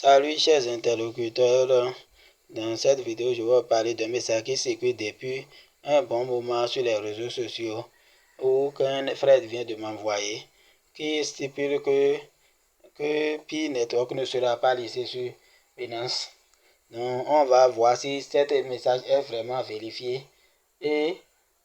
Salut chers interlocuteurs, dans cette vidéo je vais vous parler d'un message qui circule depuis un bon moment sur les réseaux sociaux ou qu'un frère vient de m'envoyer qui stipule que Pi Network ne sera pas listé sur Binance. Donc on va voir si cet message est vraiment vérifié et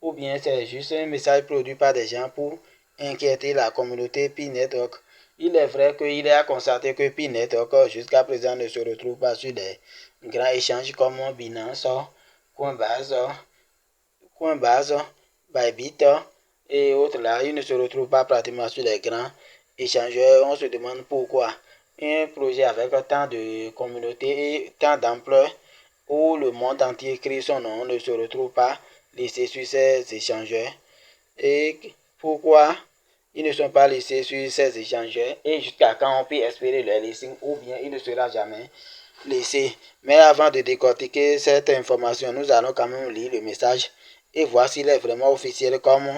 ou bien c'est juste un message produit par des gens pour inquiéter la communauté Pi Network. Il est vrai qu'il a constaté que Pi Network jusqu'à présent ne se retrouve pas sur des grands échanges comme Binance, Coinbase, Bybit et autres là. Il ne se retrouve pas pratiquement sur les grands échangeurs. On se demande pourquoi un projet avec tant de communautés et tant d'ampleur où le monde entier écrit son nom ne se retrouve pas listé sur ces échangeurs. Et pourquoi ils ne sont pas listés sur ces échangeurs et jusqu'à quand on peut espérer leur listing ou bien il ne sera jamais laissé. Mais avant de décortiquer cette information, nous allons quand même lire le message et voir s'il est vraiment officiel, comme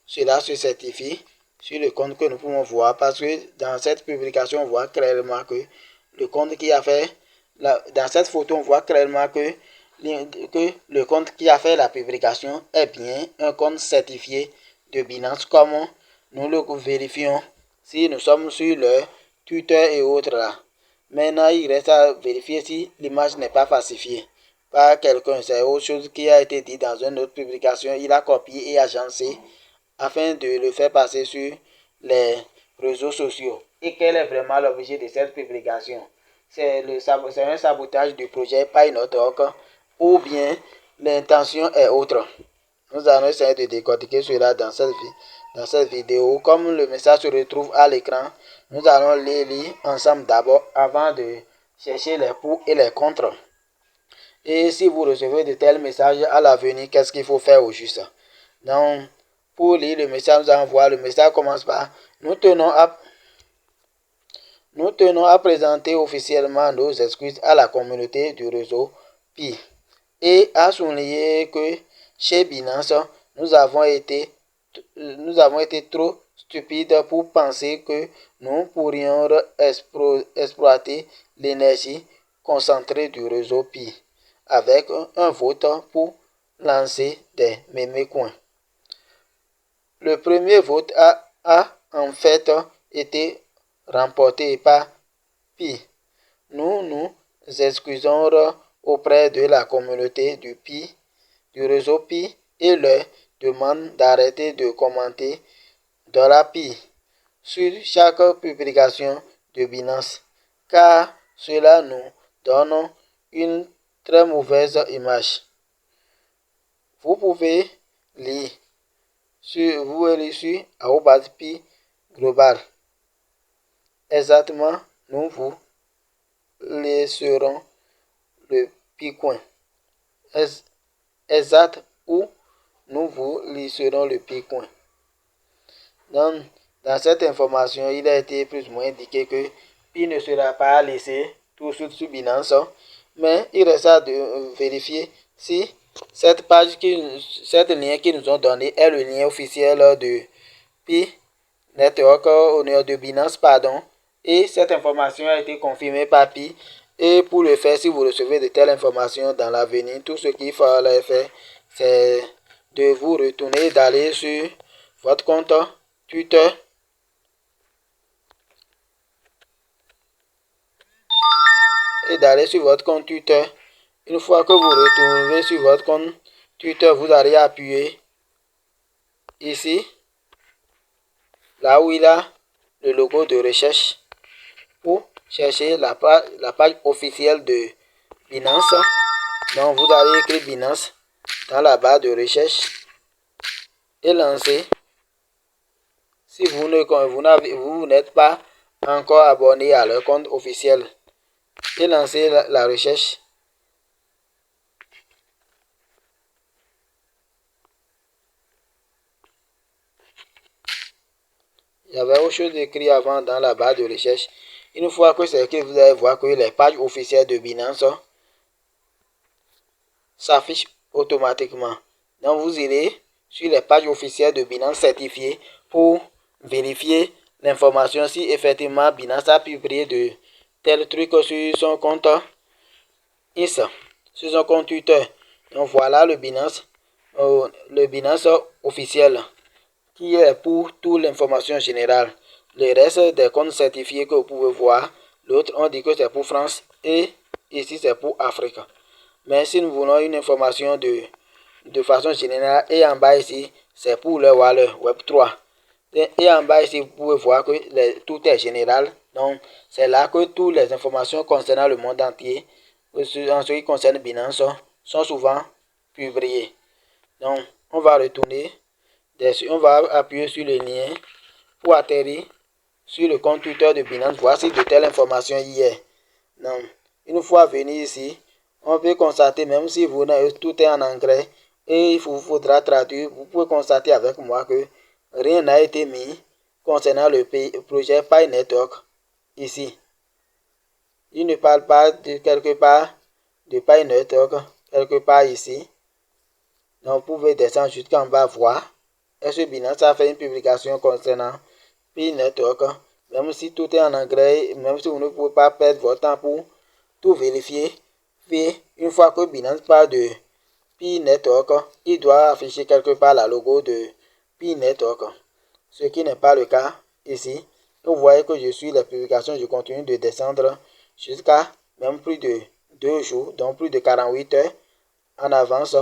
cela se certifie sur le compte que nous pouvons voir, parce que dans cette publication on voit clairement que le compte qui a fait dans cette photo on voit clairement que le compte qui a fait la publication est bien un compte certifié de Binance, comme nous le vérifions si nous sommes sur le Twitter et autres là. Maintenant, il reste à vérifier si l'image n'est pas falsifiée par quelqu'un. C'est autre chose qui a été dit dans une autre publication. Il a copié et agencé afin de le faire passer sur les réseaux sociaux. Et quel est vraiment l'objet de cette publication? C'est un sabotage du projet Pi Network ou bien l'intention est autre. Nous allons essayer de décortiquer cela dans cette vidéo. Comme le message se retrouve à l'écran, nous allons les lire ensemble d'abord avant de chercher les pour et les contre. Et si vous recevez de tels messages à l'avenir, qu'est-ce qu'il faut faire au juste? Donc, pour lire le message, nous allons voir. Le message commence par nous tenons à présenter officiellement nos excuses à la communauté du réseau Pi et à souligner que chez Binance, nous avons été trop stupides pour penser que nous pourrions exploiter l'énergie concentrée du réseau Pi avec un vote pour lancer des mémécoins. Le premier vote a en fait été remporté par Pi. Nous nous excusons auprès de la communauté du réseau Pi et leur demande d'arrêter de commenter $Pi sur chaque publication de Binance, car cela nous donne une très mauvaise image. Vous pouvez lire sur @pi global. Exactement, nous vous laisserons le Picoin. Exact où nous vous laisserons le Picoin. Donc, dans cette information, il a été plus ou moins indiqué que Pi ne sera pas laissé tout de suite sur Binance, mais il reste à vérifier si cette lien qu'ils nous ont donné est le lien officiel de Pi Network au nom de Binance, pardon. Et cette information a été confirmée par Pi. Et pour le faire, si vous recevez de telles informations dans l'avenir, tout ce qu'il fallait faire, c'est de vous retourner, d'aller sur votre compte Twitter et d'aller sur votre compte Twitter. Une fois que vous retournez sur votre compte Twitter, vous allez appuyer ici, là où il y a le logo de recherche, pour chercher la page officielle de Binance. Donc vous allez écrire Binance dans la barre de recherche et lancer. Si vous n'êtes pas encore abonné à leur compte officiel, et lancer la recherche. Il y avait autre chose écrit avant dans la barre de recherche. Une fois que c'est écrit, vous allez voir que les pages officielles de Binance s'affichent automatiquement. Donc vous irez sur les pages officielles de Binance certifiées pour vérifier l'information si effectivement Binance a publié de tel truc sur son compte X, sur son compte Twitter. Donc voilà le Binance officiel qui est pour toute l'information générale. Le reste des comptes certifiés que vous pouvez voir, l'autre on dit que c'est pour France et ici c'est pour Afrique. Mais si nous voulons une information de façon générale, et en bas ici, c'est pour le wallet Web3. Et en bas ici, vous pouvez voir que tout est général. Donc, c'est là que toutes les informations concernant le monde entier, en ce qui concerne Binance, sont souvent publiées. Donc, on va retourner, on va appuyer sur le lien pour atterrir sur le compte Twitter de Binance. Voici de telles informations hier. Donc, une fois venu ici, on peut constater, même si vous tout est en anglais et il vous faudra traduire, vous pouvez constater avec moi que rien n'a été mis concernant le projet Pi Network ici. Il ne parle pas de quelque part de Pi Network quelque part ici. Donc vous pouvez descendre jusqu'en bas voir. Est-ce que Binance a fait une publication concernant Pi Network? Même si tout est en anglais, même si vous ne pouvez pas perdre votre temps pour tout vérifier. Puis, une fois que Binance parle de Pi Network, il doit afficher quelque part la logo de Pi Network. Ce qui n'est pas le cas ici. Vous voyez que je suis les publications, je continue de descendre jusqu'à même plus de 2 jours, donc plus de 48 heures en avance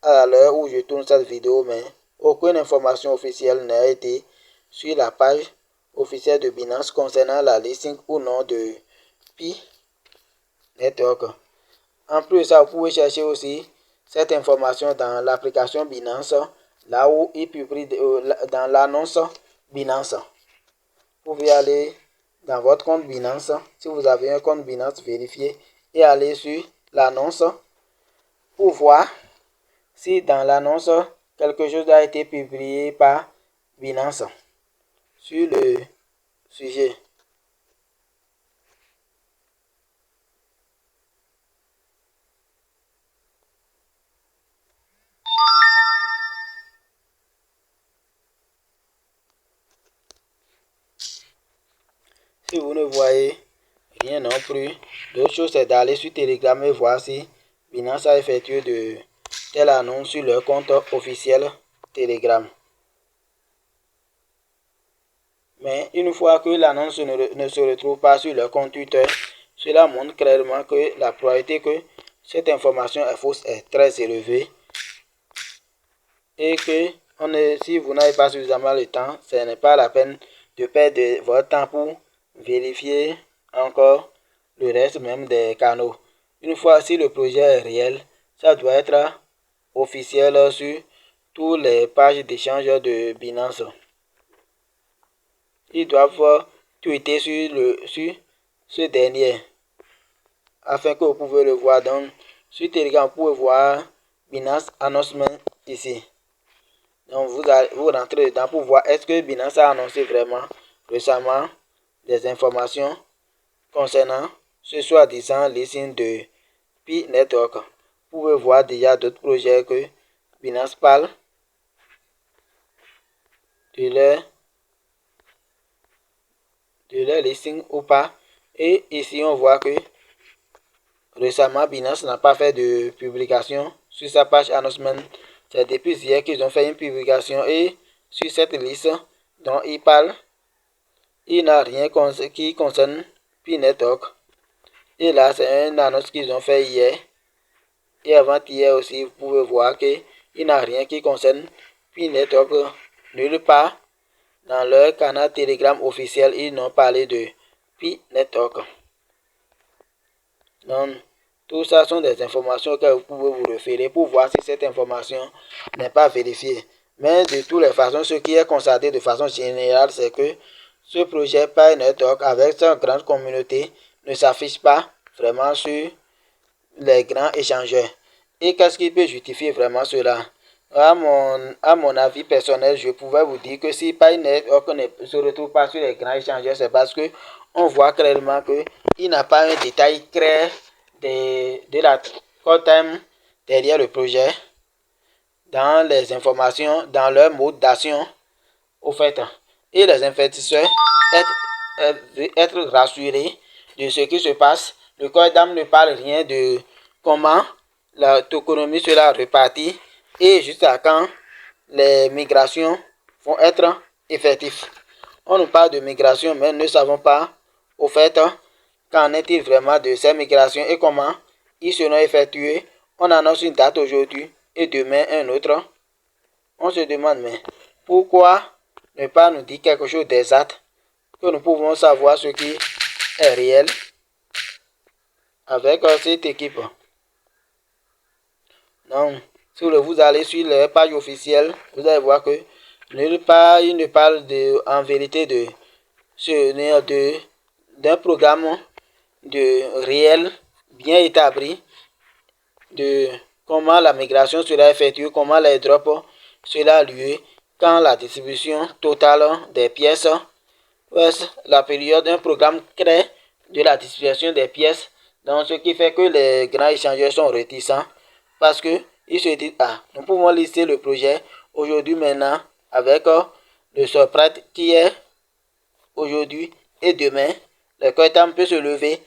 à l'heure où je tourne cette vidéo, mais aucune information officielle n'a été sur la page officielle de Binance concernant la listing ou non de Pi Network. En plus de ça, vous pouvez chercher aussi cette information dans l'application Binance, là où il publie dans l'annonce Binance. Vous pouvez aller dans votre compte Binance, si vous avez un compte Binance, vérifier et aller sur l'annonce pour voir si dans l'annonce quelque chose a été publié par Binance sur le sujet. Si vous ne voyez rien non plus, l'autre chose c'est d'aller sur Telegram et voir si Binance a effectué de telles annonces sur leur compte officiel Telegram. Mais une fois que l'annonce ne se retrouve pas sur leur compte Twitter, cela montre clairement que la probabilité que cette information est fausse est très élevée et que si vous n'avez pas suffisamment de temps, ce n'est pas la peine de perdre votre temps pour vérifier encore le reste même des canaux. Une fois si le projet est réel, ça doit être officiel sur toutes les pages d'échange de Binance. Ils doivent tweeter sur ce dernier afin que vous pouvez le voir. Donc, sur Telegram, vous pouvez voir Binance Announcement ici. Donc, vous rentrez dedans pour voir est-ce que Binance a annoncé vraiment récemment des informations concernant ce soi-disant listing de Pi Network. Vous pouvez voir déjà d'autres projets que Binance parle de leur listing ou pas. Et ici, on voit que récemment, Binance n'a pas fait de publication sur sa page announcement. C'est depuis hier qu'ils ont fait une publication et sur cette liste dont il parle, il n'a rien qui concerne Pi Network. Et là, c'est une annonce qu'ils ont fait hier. Et avant-hier aussi, vous pouvez voir qu'il n'a rien qui concerne Pi Network. Nulle part dans leur canal Telegram officiel, ils n'ont parlé de Pi Network. Donc, tout ça sont des informations que vous pouvez vous référer pour voir si cette information n'est pas vérifiée. Mais de toutes les façons, ce qui est constaté de façon générale, c'est que ce projet Pi Network avec sa grande communauté ne s'affiche pas vraiment sur les grands échangeurs. Et qu'est-ce qui peut justifier vraiment cela? À mon avis personnel, je pouvais vous dire que si Pi Network ne se retrouve pas sur les grands échangeurs, c'est parce que on voit clairement qu'il n'a pas un détail clair de la core time derrière le projet, dans les informations, dans leur mode d'action, au fait. Et les investisseurs être rassurés de ce qui se passe. Le corps d'âme ne parle rien de comment la tokenomie sera répartie et jusqu'à quand les migrations vont être effectives. On nous parle de migration, mais nous ne savons pas, au fait, qu'en est-il vraiment de ces migrations et comment ils seront effectués. On annonce une date aujourd'hui et demain un autre. On se demande, mais pourquoi ne pas nous dire quelque chose d'exact, que nous pouvons savoir ce qui est réel avec cette équipe. Donc, si vous allez sur les pages officielles, vous allez voir que nulle part il ne parle en vérité d'un programme de réel bien établi, de comment la migration sera effectuée, comment les drops sera lieu, quand la distribution totale des pièces, la période, un programme clair de la distribution des pièces. Donc, ce qui fait que les grands échangeurs sont réticents parce que ils se disent, nous pouvons lister le projet aujourd'hui, maintenant, avec le surprêt qui est aujourd'hui et demain. Le quantum peut se lever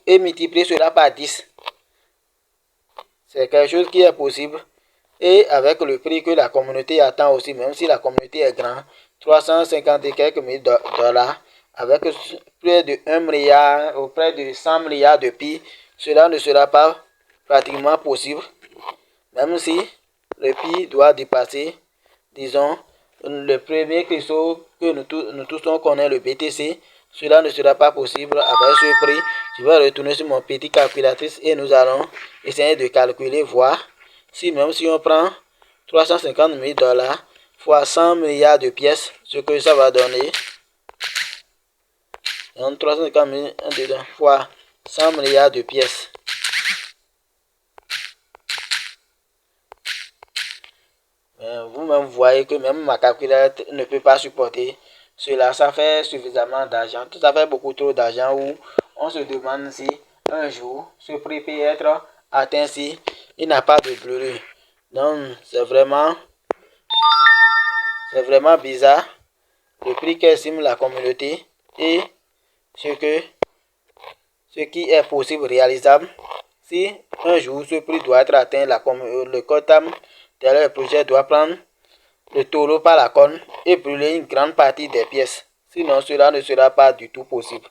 et multiplier cela par 10. C'est quelque chose qui est possible. Et avec le prix que la communauté attend aussi, même si la communauté est grande, 350 et quelques mille dollars, avec près de 1 milliard ou près de 100 milliards de pi, cela ne sera pas pratiquement possible. Même si le pi doit dépasser, disons, le premier cristaux que nous tous on connaît, le BTC, cela ne sera pas possible avec ce prix. Je vais retourner sur mon petit calculatrice et nous allons essayer de calculer, voir si même si on prend 350 000 dollars fois 100 milliards de pièces, ce que ça va donner. Donc 350 000 fois 100 milliards de pièces. Vous-même voyez que même ma calculatrice ne peut pas supporter cela. Ça fait suffisamment d'argent. Ça fait beaucoup trop d'argent où on se demande si un jour ce prix peut être atteint si il n'a pas de brûlure. Donc c'est vraiment bizarre le prix qu'estime la communauté et ce qui est possible, réalisable. Si un jour ce prix doit être atteint, le quantum de projet doit prendre le taureau par la corne et brûler une grande partie des pièces. Sinon, cela ne sera pas du tout possible.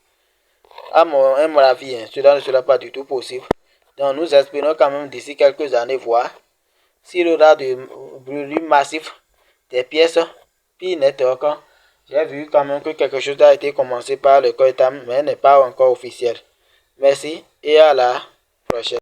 À mon avis, cela ne sera pas du tout possible. Donc, nous espérons quand même d'ici quelques années voir s'il y aura de brûlures massives des pièces. Puis, network, j'ai vu quand même que quelque chose a été commencé par le Coitam, mais n'est pas encore officiel. Merci et à la prochaine.